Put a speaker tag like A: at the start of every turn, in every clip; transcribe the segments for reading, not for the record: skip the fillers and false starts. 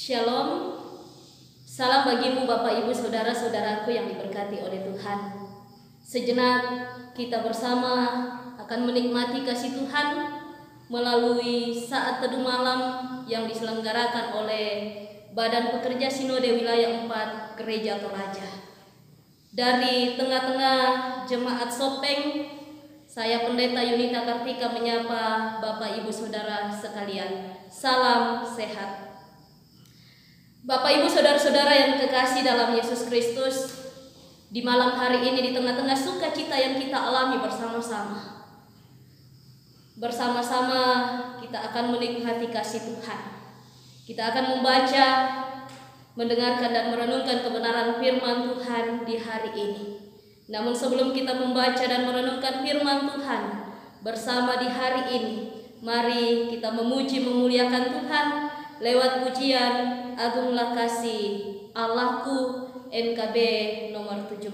A: Shalom, salam bagimu Bapak Ibu Saudara-saudaraku yang diberkati oleh Tuhan. Sejenak kita bersama akan menikmati kasih Tuhan melalui saat teduh malam yang diselenggarakan oleh Badan Pekerja Sinode Wilayah 4 Gereja Toraja. Dari tengah-tengah jemaat Sopeng, saya Pendeta Yunita Kartika menyapa Bapak Ibu Saudara sekalian. Salam sehat. Bapak Ibu Saudara-saudara yang kekasih dalam Yesus Kristus, di malam hari ini di tengah-tengah sukacita yang kita alami bersama-sama, kita akan menikmati kasih Tuhan. Kita akan membaca, mendengarkan dan merenungkan kebenaran firman Tuhan di hari ini. Namun sebelum kita membaca dan merenungkan firman Tuhan bersama di hari ini, mari kita memuji memuliakan Tuhan lewat pujian Agunglah Kasih Allahku, NKB nomor 17.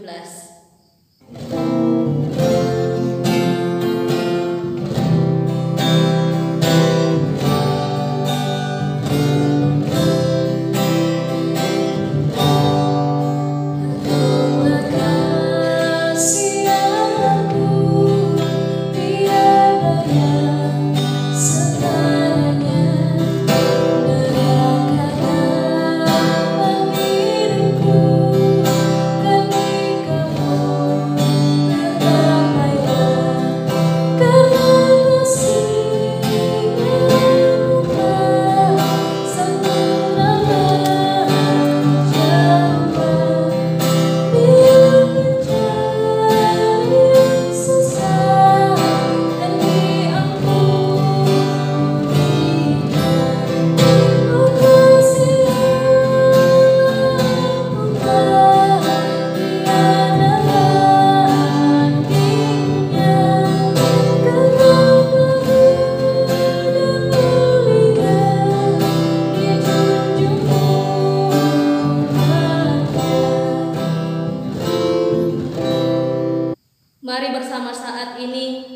A: Mari bersama saat ini,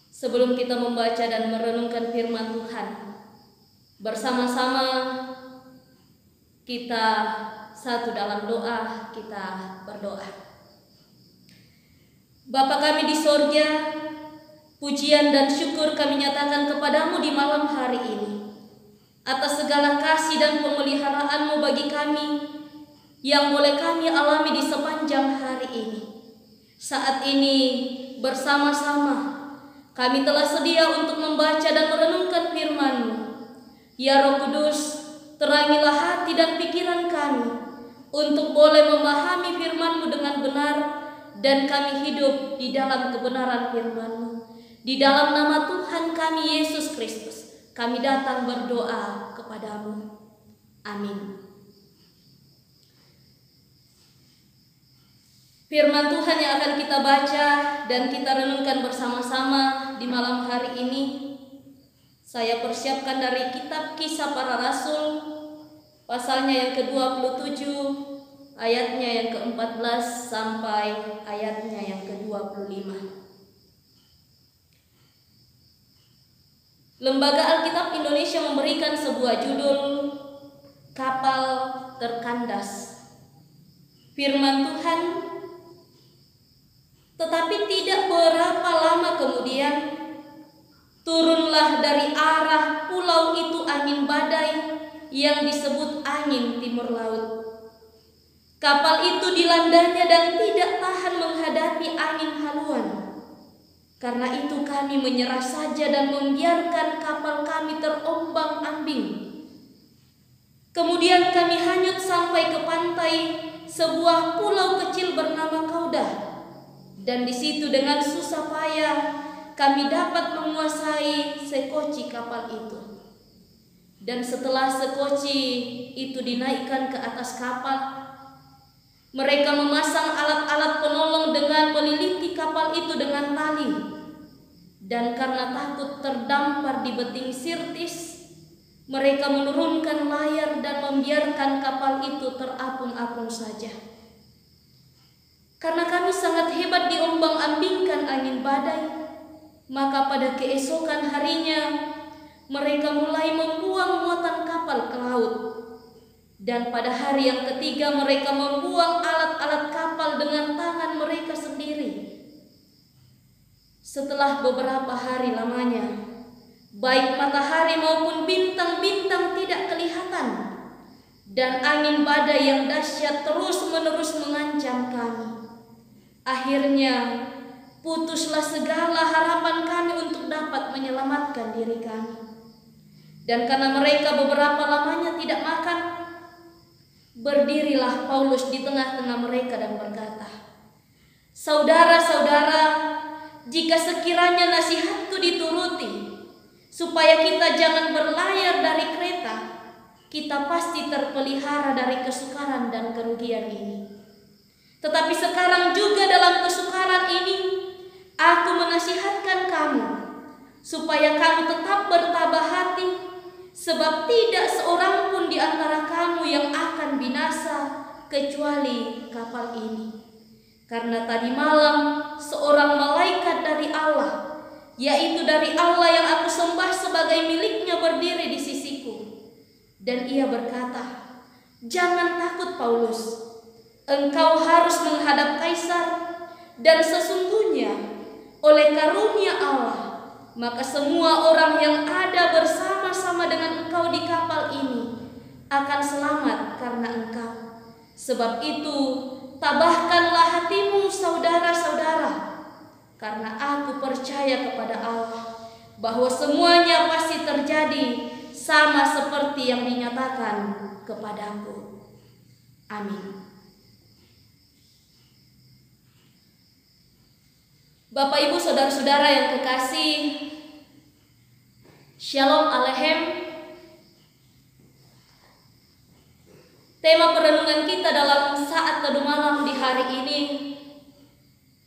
A: sebelum kita membaca dan merenungkan firman Tuhan, bersama-sama kita satu dalam doa, kita berdoa. Bapa kami di sorga, pujian dan syukur kami nyatakan kepadamu di malam hari ini atas segala kasih dan pemeliharaan-Mu bagi kami yang boleh kami alami di sepanjang hari ini. Saat ini bersama-sama kami telah sedia untuk membaca dan merenungkan firman-Mu. Ya Roh Kudus, terangilah hati dan pikiran kami untuk boleh memahami firman-Mu dengan benar, dan kami hidup di dalam kebenaran firman-Mu. Di dalam nama Tuhan kami Yesus Kristus, kami datang berdoa kepadamu. Amin. Firman Tuhan yang akan kita baca dan kita renungkan bersama-sama di malam hari ini, saya persiapkan dari kitab Kisah Para Rasul, pasalnya yang ke-27, ayatnya yang ke-14 sampai ayatnya yang ke-25. Lembaga Alkitab Indonesia memberikan sebuah judul, Kapal Terkandas. Firman Tuhan, tetapi tidak berapa lama kemudian, turunlah dari arah pulau itu angin badai yang disebut angin timur laut. Kapal itu dilandanya dan tidak tahan menghadapi angin haluan. Karena itu kami menyerah saja dan membiarkan kapal kami terombang-ambing. Kemudian kami hanyut sampai ke pantai sebuah pulau kecil bernama Kauda. Dan di situ dengan susah payah kami dapat menguasai sekoci kapal itu. Dan setelah sekoci itu dinaikkan ke atas kapal, mereka memasang alat-alat penolong dengan meliliti kapal itu dengan tali. Dan karena takut terdampar di beting Sirtis, mereka menurunkan layar dan membiarkan kapal itu terapung-apung saja. Karena kami sangat hebat diombang-ambingkan angin badai, maka pada keesokan harinya mereka mulai membuang muatan kapal ke laut. Dan pada hari yang ketiga mereka membuang alat-alat kapal dengan tangan mereka sendiri. Setelah beberapa hari lamanya, baik matahari maupun bintang-bintang tidak kelihatan, dan angin badai yang dahsyat terus-menerus mengancam kami. Akhirnya putuslah segala harapan kami untuk dapat menyelamatkan diri kami. Dan karena mereka beberapa lamanya tidak makan, berdirilah Paulus di tengah-tengah mereka dan berkata, "Saudara-saudara, jika sekiranya nasihatku dituruti, supaya kita jangan berlayar dari Kreta, kita pasti terpelihara dari kesukaran dan kerugian ini. Tetapi sekarang juga dalam kesukaran ini, aku menasihatkan kamu, supaya kamu tetap bertabah hati, sebab tidak seorang pun di antara kamu yang akan binasa, kecuali kapal ini. Karena tadi malam seorang malaikat dari Allah, yaitu dari Allah yang aku sembah sebagai miliknya, berdiri di sisiku. Dan ia berkata, 'Jangan takut Paulus, engkau harus menghadap Kaisar, dan sesungguhnya oleh karunia Allah, maka semua orang yang ada bersama-sama dengan engkau di kapal ini akan selamat karena engkau. Sebab itu tabahkanlah hatimu saudara-saudara, karena aku percaya kepada Allah bahwa semuanya pasti terjadi sama seperti yang dinyatakan kepadaku. Amin." Bapak, Ibu, saudara-saudara yang kekasih, Shalom Aleichem. Tema perenungan kita dalam saat teduh malam di hari ini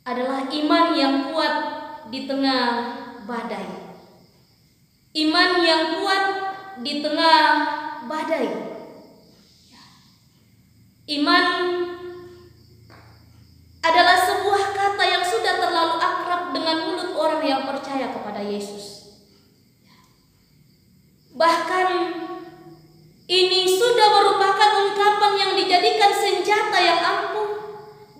A: adalah iman yang kuat di tengah badai. Iman yang kuat di tengah badai. Iman adalah sebuah kata yang sudah terlalu akrab dengan mulut orang yang percaya kepada Yesus. Bahkan ini sudah merupakan ungkapan yang dijadikan senjata yang ampuh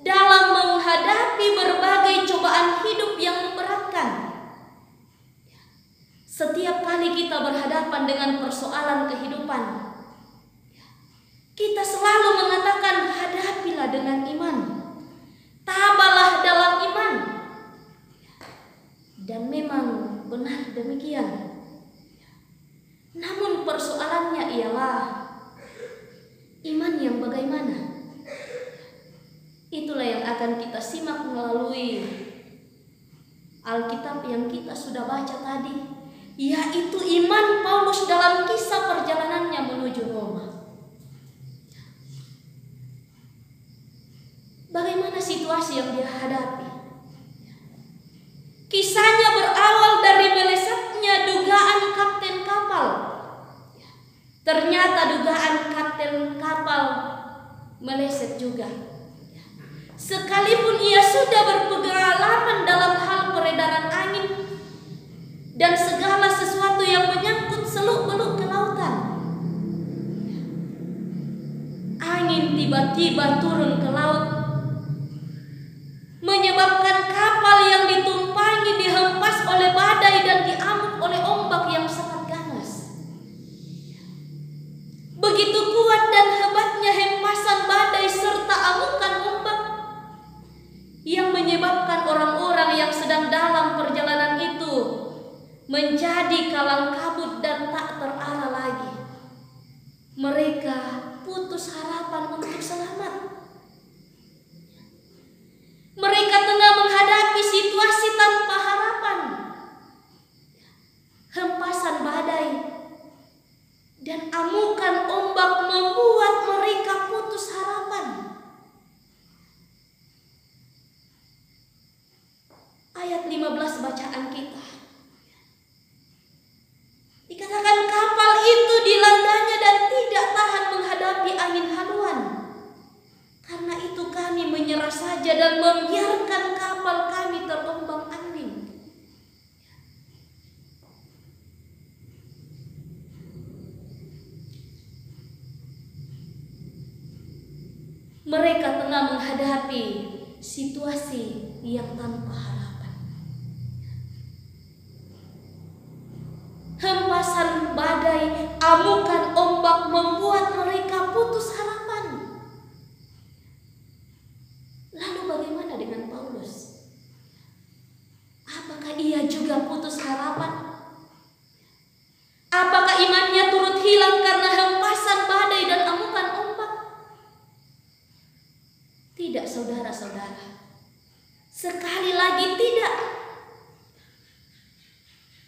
A: dalam menghadapi berbagai cobaan hidup yang memberatkan. Setiap kali kita berhadapan dengan persoalan kehidupan, kita selalu mengatakan, hadapilah dengan iman. Tabahlah dalam iman. Dan memang benar demikian. Namun persoalannya ialah iman yang bagaimana? Itulah yang akan kita simak melalui Alkitab yang kita sudah baca tadi, yaitu iman Paulus dalam kisah perjalanannya menuju Roma. Bagaimana situasi yang dia hadapi? Kisahnya berawal dari melesatnya dugaan kapten kapal. Ternyata dugaan kapten kapal meleset juga. Sekalipun ia sudah berpengalaman dalam hal peredaran angin dan segala sesuatu yang menyangkut seluk-beluk kelautan, angin tiba-tiba turun ke laut, menyebabkan kapal yang ditumpangi dihempas oleh badai dan diamuk oleh ombak yang sangat ganas. Begitu kuat dan hebatnya hempasan badai serta amukan ombak yang menyebabkan orang-orang yang sedang dalam perjalanan itu menjadi kalang kabut dan tak terarah lagi. Mereka putus harapan untuk selamat. Mereka tengah menghadapi situasi tanpa harapan. Hempasan badai dan amukan ombak membuat mereka putus harapan. Ayat 15 bacaan kita dikatakan kapal itu dilandanya dan tidak tahan menghadapi angin haluan. Karena itu kami menyerah saja dan membiarkan kapal kami terombang-ambing. Mereka tengah menghadapi situasi yang tanpa harapan. Hempasan badai, amukan ombak membuat mereka putus harapan. Lalu bagaimana dengan Paulus? Apakah ia juga putus harapan? Apakah imannya turut hilang karena hempasan badai dan amukan ombak? Tidak, saudara-saudara. Sekali lagi tidak.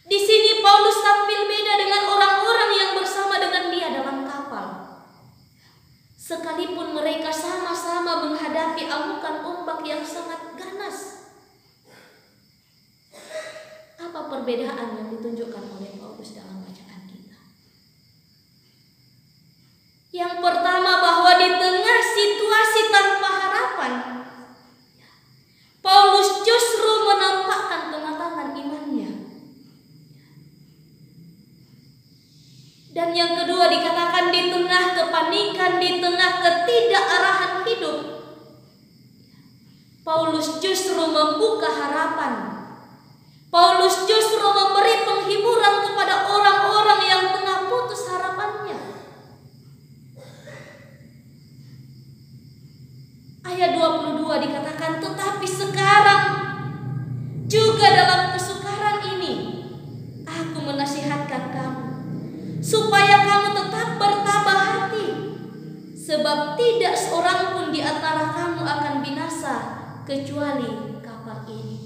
A: Di sini Paulus tampil beda dengan orang-orang yang bersama dengan dia dalam kapal. Sekalipun mereka sama-sama menghadapi amukan ombak yang sangat ganas. Apa perbedaan yang ditunjukkan oleh Paulus dalam bacaan kita? Yang pertama, bahwa di tengah situasi tanpa harapan, Paulus justru menampakkan kematangan imannya. Dan yang kedua dikatakan di tengah kepanikan, di tengah ketidakarahan hidup, Paulus justru membuka harapan. Paulus justru memberi penghiburan kepada orang-orang yang tengah putus harapannya. Ayat 22 dikatakan, tetapi sekarang juga dalam kesukaran ini aku menasihatkan kamu supaya kamu tetap bertabah hati, sebab tidak seorang pun di antara kamu akan binasa kecuali kapal ini.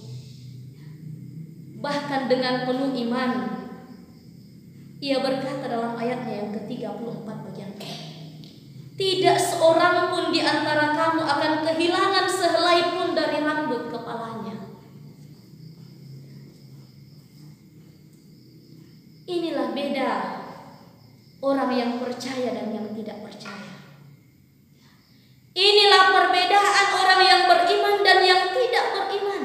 A: Bahkan dengan penuh iman, ia berkata dalam ayatnya yang ke-34 bagian B, tidak seorang pun di antara kamu akan kehilangan sehelai pun dari rambut kepalanya. Inilah beda orang yang percaya dan yang tidak percaya. Inilah perbedaan orang yang beriman dan yang tidak beriman.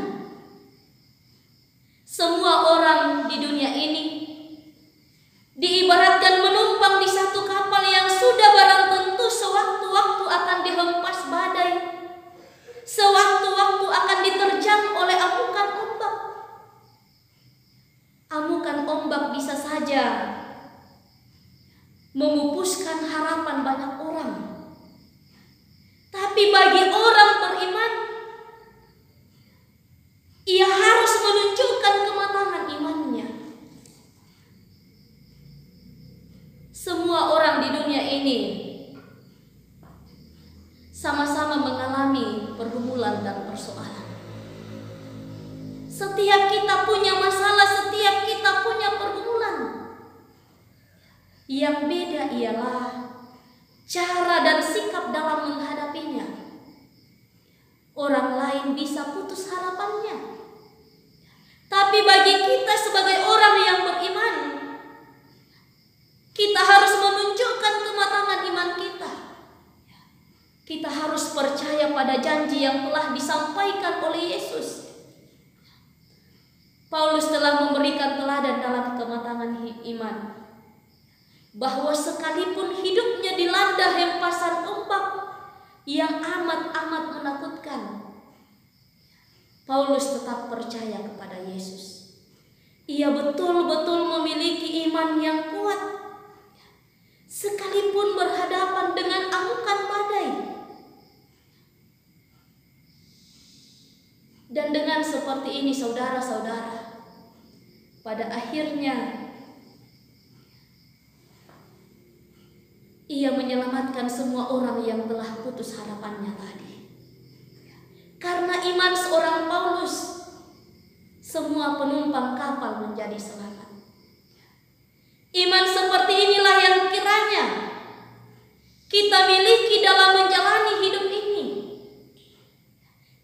A: Semua orang di dunia ini diibaratkan menumpang di satu kapal yang sudah barang tentu sewaktu-waktu akan dihempas badai, sewaktu-waktu akan diterjang oleh amukan ombak. Amukan ombak bisa saja memupuskan harapan banyak orang. Tapi bagi orang beriman, ia harus menunjukkan kematangan imannya. Semua orang di dunia ini sama-sama mengalami pergumulan dan persoalan. Setiap kita punya masalah, setiap kita punya pergumulan. Yang beda ialah cara dan sikap dalam menghadapinya. Orang lain bisa putus harapannya, tapi bagi kita sebagai orang yang beriman, kita harus menunjukkan kematangan iman kita. Kita harus percaya pada janji yang telah disampaikan oleh Yesus. Paulus telah memberikan teladan dalam kematangan iman, bahwa sekalipun hidupnya dilanda hempasan ombak yang amat-amat menakutkan, Paulus tetap percaya kepada Yesus. Ia betul-betul memiliki iman yang kuat, sekalipun berhadapan dengan amukan badai. Dan dengan seperti ini, saudara-saudara, pada akhirnya ia menyelamatkan semua orang yang telah putus harapannya tadi. Karena iman seorang Paulus, semua penumpang kapal menjadi selamat. Iman seperti inilah yang kiranya kita miliki dalam menjalani hidup ini.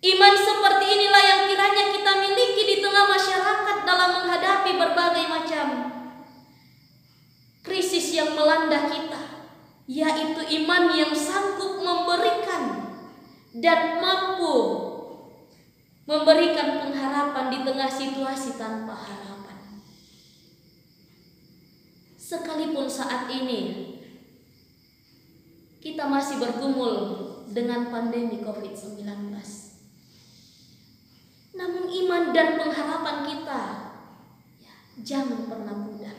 A: Iman seperti inilah yang kiranya kita miliki di tengah masyarakat dalam menghadapi berbagai macam krisis yang melanda kita, yaitu iman yang sanggup memberikan dan mampu memberikan pengharapan di tengah situasi tanpa harapan. Sekalipun saat ini kita masih bergumul dengan pandemi COVID-19. Namun iman dan pengharapan kita jangan pernah pudar.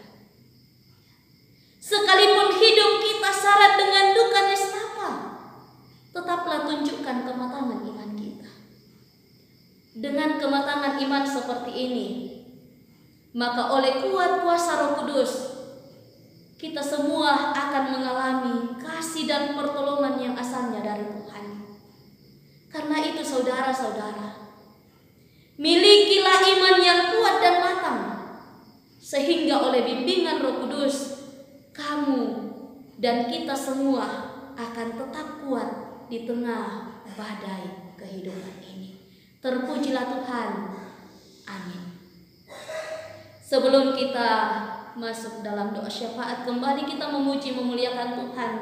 A: Sekalipun hidup kita syarat dengan duka nestapa, tetaplah tunjukkan kematangan iman kita. Dengan kematangan iman seperti ini, maka oleh kuat kuasa Roh Kudus, kita semua akan mengalami kasih dan pertolongan yang asalnya dari Tuhan. Karena itu saudara-saudara, milikilah iman yang kuat dan matang, sehingga oleh bimbingan Roh Kudus, kamu dan kita semua akan tetap kuat di tengah badai kehidupan ini. Terpujilah Tuhan. Amin. Sebelum kita masuk dalam doa syafaat, kembali kita memuji memuliakan Tuhan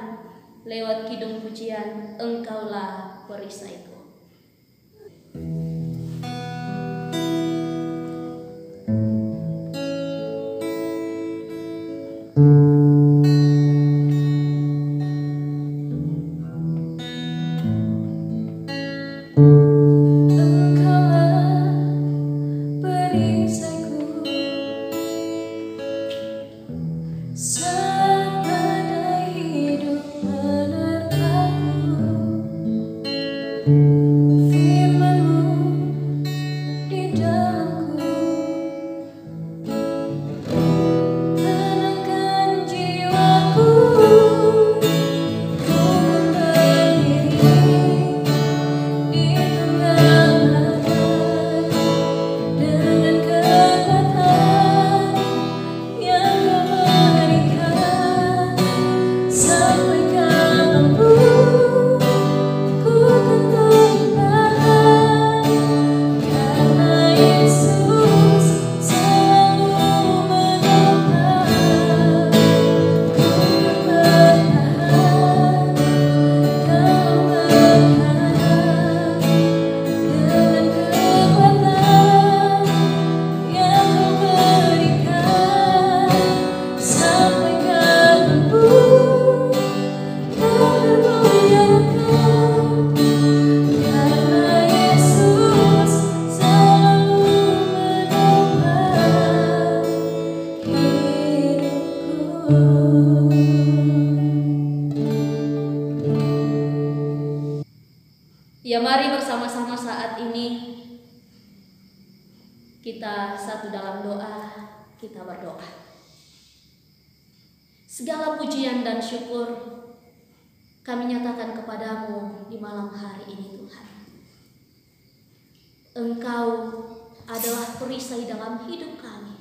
A: lewat kidung pujian Engkaulah Perisaiku. Ya, mari bersama-sama saat ini kita satu dalam doa, kita berdoa. Segala pujian dan syukur kami nyatakan kepadamu di malam hari ini Tuhan. Engkau adalah perisai dalam hidup kami.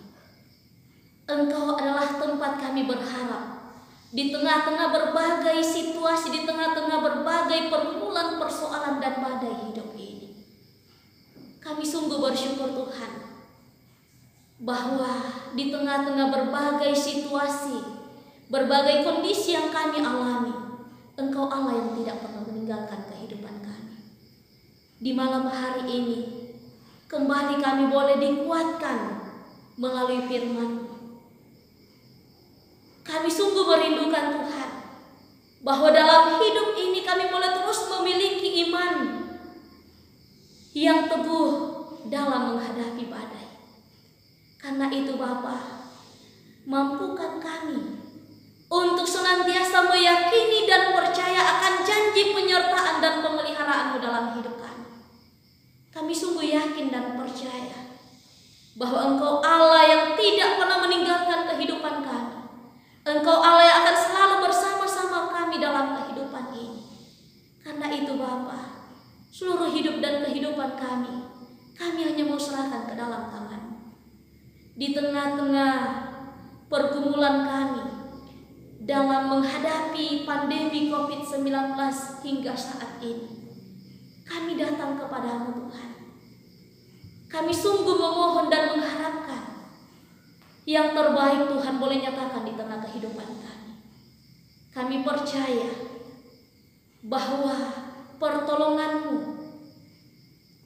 A: Engkau adalah tempat kami berharap. Di tengah-tengah berbagai situasi, di tengah-tengah berbagai pergumulan, persoalan dan badai hidup ini, kami sungguh bersyukur Tuhan, bahwa di tengah-tengah berbagai situasi, berbagai kondisi yang kami alami, Engkau Allah yang tidak pernah meninggalkan kehidupan kami. Di malam hari ini, kembali kami boleh dikuatkan melalui firman-Mu. Kami sungguh merindukan Tuhan, bahwa dalam hidup ini kami boleh terus memiliki iman yang teguh dalam menghadapi badai. Karena itu Bapa, mampukan kami untuk senantiasa meyakini dan percaya akan janji penyertaan dan pemeliharaan-Mu dalam hidup kami. Kami sungguh yakin dan percaya bahwa Engkau Allah yang tidak pernah meninggalkan kehidupan kami. Engkau Allah yang akan selalu bersama-sama kami dalam kehidupan ini. Karena itu Bapa, seluruh hidup dan kehidupan kami hanya mau serahkan ke dalam tangan-Mu. Di tengah-tengah pergumulan kami dalam menghadapi pandemi COVID-19 hingga saat ini, kami datang kepadamu Tuhan. Kami sungguh memohon dan mengharapkan yang terbaik Tuhan boleh nyatakan di tengah kehidupan kami. Kami percaya bahwa pertolongan-Mu,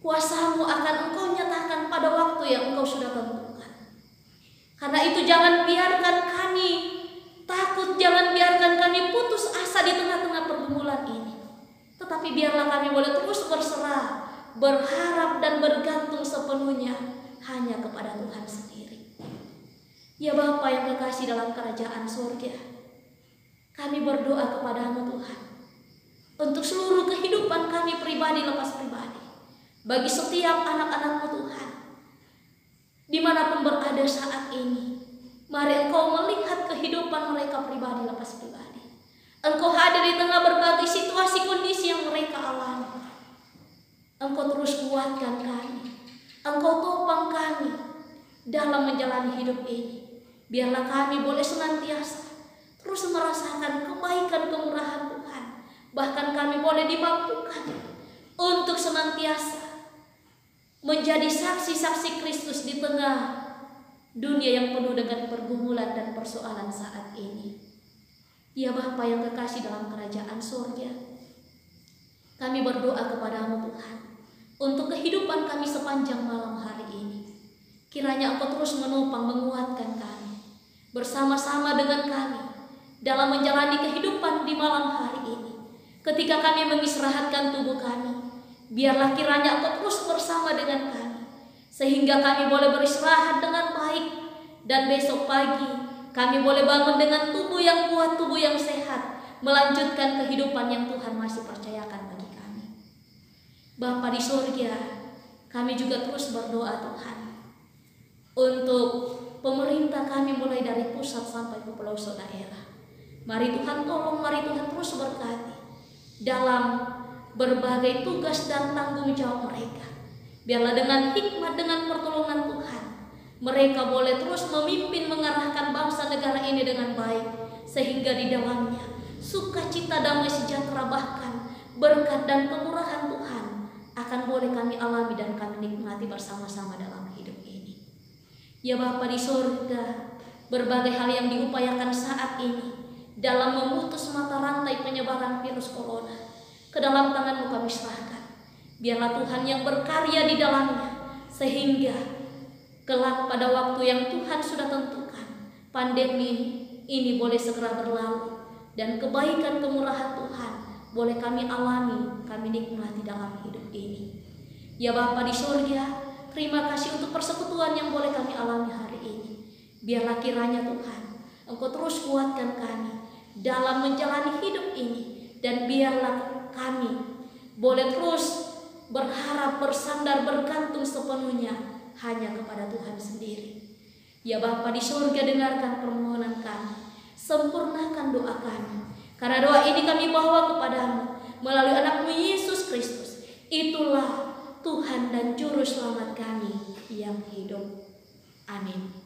A: kuasa-Mu akan Engkau nyatakan pada waktu yang Engkau sudah tentukan. Karena itu jangan biarkan kami takut, jangan biarkan kami putus asa di tengah-tengah pergumulan ini. Tetapi biarlah kami boleh terus berserah, berharap dan bergantung sepenuhnya hanya kepada Tuhan sendiri. Ya Bapa yang kekasih dalam kerajaan surga, kami berdoa kepadamu Tuhan, untuk seluruh kehidupan kami pribadi lepas pribadi, bagi setiap anak-anakmu Tuhan, dimanapun berada saat ini, mari Engkau melihat kehidupan mereka pribadi lepas pribadi. Engkau hadir di tengah berbagai situasi kondisi yang mereka alami. Engkau terus kuatkan kami, Engkau topang kami dalam menjalani hidup ini. Biarlah kami boleh senantiasa terus merasakan kebaikan kemurahan Tuhan. Bahkan kami boleh dimampukan untuk senantiasa menjadi saksi-saksi Kristus di tengah dunia yang penuh dengan pergumulan dan persoalan saat ini. Ya Bapa yang kekasih dalam kerajaan surga, kami berdoa kepadamu Tuhan, untuk kehidupan kami sepanjang malam hari ini. Kiranya Engkau terus menopang, menguatkan kami, bersama-sama dengan kami dalam menjalani kehidupan di malam hari ini. Ketika kami mengistirahatkan tubuh kami, biarlah kiranya Engkau terus bersama dengan kami, sehingga kami boleh beristirahat dengan baik, dan besok pagi kami boleh bangun dengan tubuh yang kuat, tubuh yang sehat, melanjutkan kehidupan yang Tuhan masih percayakan bagi kami. Bapa di surga, kami juga terus berdoa Tuhan, untuk pemerintah kami mulai dari pusat sampai ke pelosok daerah. Mari Tuhan tolong, mari Tuhan terus berkati dalam berbagai tugas dan tanggung jawab mereka. Biarlah dengan hikmat, dengan pertolongan Tuhan, mereka boleh terus memimpin, mengarahkan bangsa negara ini dengan baik, sehingga di dalamnya sukacita, damai sejahtera, bahkan berkat dan kemurahan Tuhan akan boleh kami alami dan kami nikmati bersama-sama dalam hidup ini. Ya Bapa di surga, berbagai hal yang diupayakan saat ini dalam memutus mata rantai penyebaran virus corona, ke dalam tangan-Mu kami serahkan. Biarlah Tuhan yang berkarya di dalamnya, sehingga kelak pada waktu yang Tuhan sudah tentukan, pandemi ini boleh segera berlalu, dan kebaikan kemurahan Tuhan boleh kami alami, kami nikmati dalam hidup ini. Ya Bapa di surga, terima kasih untuk persekutuan yang boleh kami alami hari ini. Biarlah kiranya Tuhan, Engkau terus kuatkan kami dalam menjalani hidup ini, dan biarlah kami boleh terus berharap, bersandar, bergantung sepenuhnya hanya kepada Tuhan sendiri. Ya Bapa di surga, dengarkan permohonan kami, sempurnakan doa kami, karena doa ini kami bawa kepadamu melalui anak-Mu Yesus Kristus. Itulah Tuhan dan Juru Selamat kami yang hidup. Amin.